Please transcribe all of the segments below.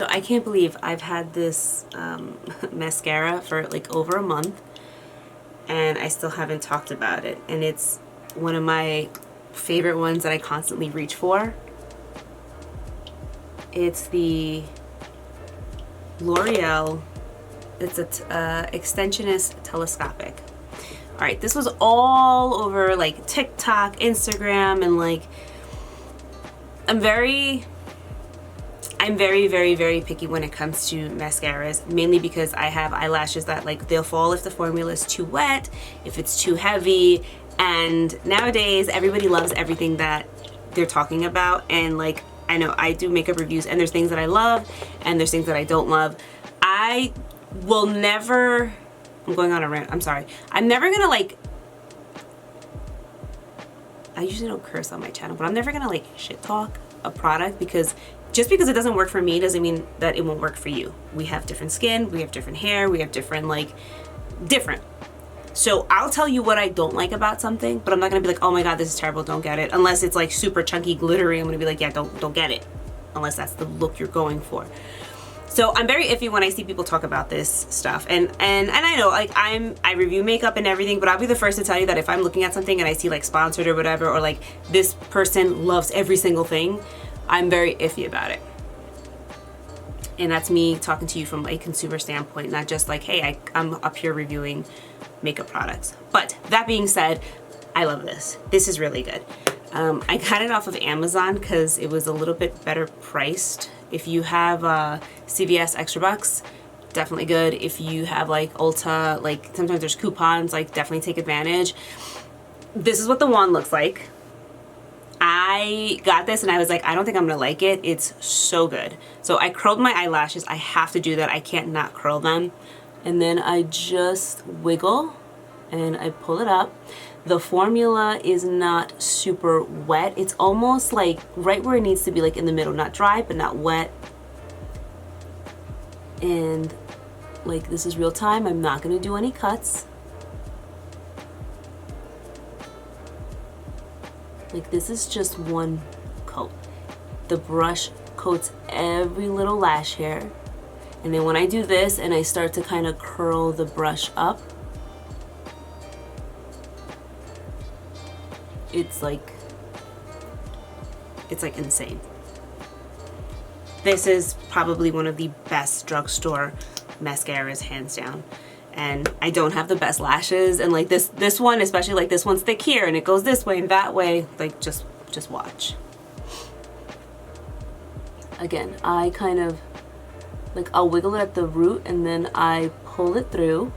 I can't believe I've had this mascara for like over a month and I still haven't talked about it. And it's one of my favorite ones that I constantly reach for. It's the L'Oreal, it's a Extensionist Telescopic. Alright, this was all over like TikTok, Instagram, and like I'm very, very picky when it comes to mascaras, mainly because I have eyelashes that like they'll fall if the formula is too wet, if it's too heavy, and nowadays everybody loves everything that they're talking about. And like, I know I do makeup reviews and there's things that I love and there's things that I don't love. I will never, I'm going on a rant, I'm sorry. I'm never gonna like, I usually don't curse on my channel, but I'm never gonna like shit talk a product, because just because it doesn't work for me doesn't mean that it won't work for you. We have different skin, we have different hair, we have different like, different. So I'll tell you what I don't like about something, but I'm not gonna be like, oh my god, this is terrible, don't get it. Unless it's like super chunky, glittery, I'm gonna be like, yeah, don't get it. Unless that's the look you're going for. So I'm very iffy when I see people talk about this stuff, and I know like I review makeup and everything, but I'll be the first to tell you that if I'm looking at something and I see like sponsored or whatever, or like this person loves every single thing, I'm very iffy about it. And that's me talking to you from a consumer standpoint, not just like, hey, I'm up here reviewing makeup products. But that being said, I love this. This is really good. I got it off of Amazon because it was a little bit better priced. If you have CVS Extra Bucks, definitely good. If you have like Ulta, like sometimes there's coupons, like definitely take advantage. This is what the wand looks like. I got this and I was like, I don't think I'm gonna like it. It's so good. So I curled my eyelashes. I have to do that. I can't not curl them. And then I just wiggle and I pull it up. The formula is not super wet. It's almost like right where it needs to be, like in the middle, not dry but not wet. And like, this is real time. I'm not gonna do any cuts. Like, this is just one coat. The brush coats every little lash hair. And then when I do this and I start to kind of curl the brush up, it's like insane. This is probably one of the best drugstore mascaras, hands down. And I don't have the best lashes, and like this one, especially like this one's thick here and it goes this way and that way, like just watch. Again, I kind of like, I'll wiggle it at the root and then I pull it through.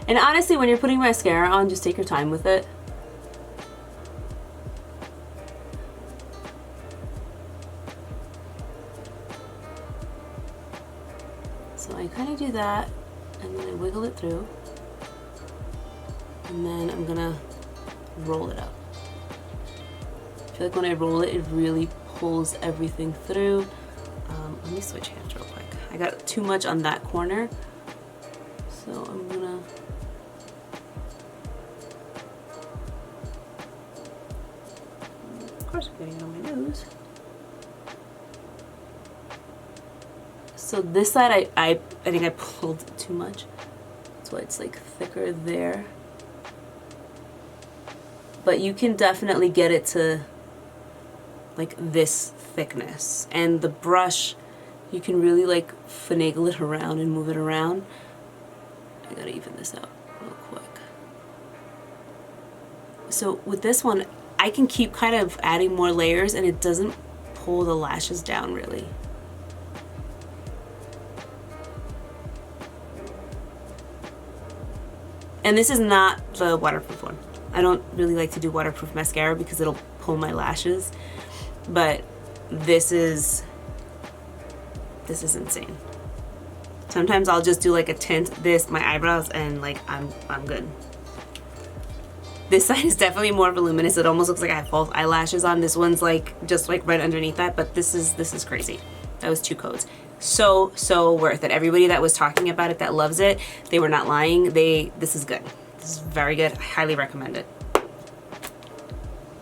And honestly, when you're putting mascara on, just take your time with it. So I kind of do that. And then I wiggle it through, and then I'm gonna roll it up. I feel like when I roll it, it really pulls everything through. Let me switch hands real quick. I got too much on that corner, so I'm gonna of course I'm getting it on my nose. So this side, I think I pulled too much. That's why it's like thicker there. But you can definitely get it to like this thickness. And the brush, you can really like finagle it around and move it around. I gotta even this out real quick. So with this one, I can keep kind of adding more layers and it doesn't pull the lashes down really. And this is not the waterproof one. I don't really like to do waterproof mascara because it'll pull my lashes. But this is insane. Sometimes I'll just do like a tint, my eyebrows, and like I'm good. This side is definitely more voluminous. It almost looks like I have false eyelashes on. This one's like just like right underneath that, but this is crazy. That was 2 coats. So worth it. Everybody that was talking about it that loves it, they were not lying. This is good. This is very good. I highly recommend it.